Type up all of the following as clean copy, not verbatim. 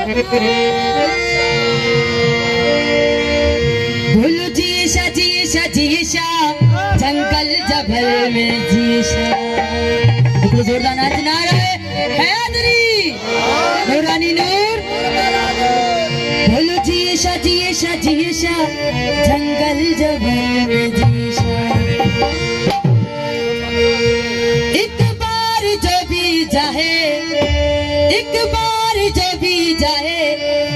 बोलो geisha geisha geisha जंगल जंगल में geisha. देखो जोरदार नाचना रहे है आदरी नूरानी नूर। बोलो जीशा जीशा जीशा जंगल जंगल में जीशा। एक बार जो भी जाए, एक बार जो भी जाए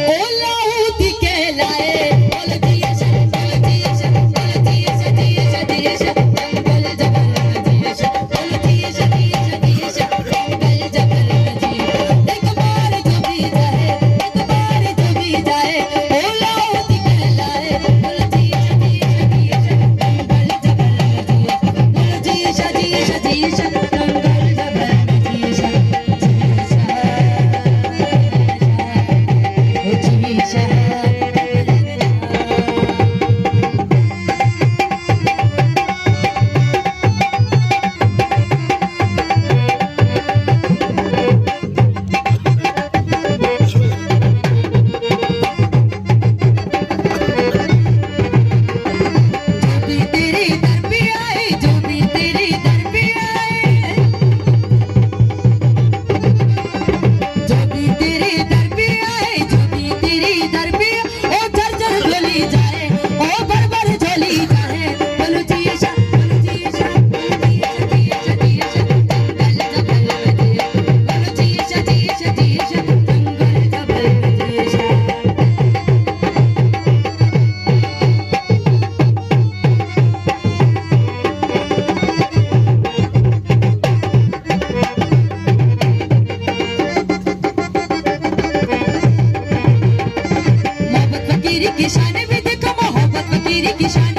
ओ लाहौत के लाए। बोलो जीशा बोलो जीशा बोलो जीशा जीशा जीशा जंगल जंगल में जीशा। बोलो जीशा जीशा जीशा जंगल जंगल में जीशा। एक बार जो भी जाए, एक बार जो भी जाए ओ लाहौत के लाए। बोलो जीशा जीशा जीशा जंगल जंगल में जीशा। बोलो जीशा जीशा जीशा जंगल जंगल में जीशा। की शान भी देखो मोहब्बत फकीरी की शान।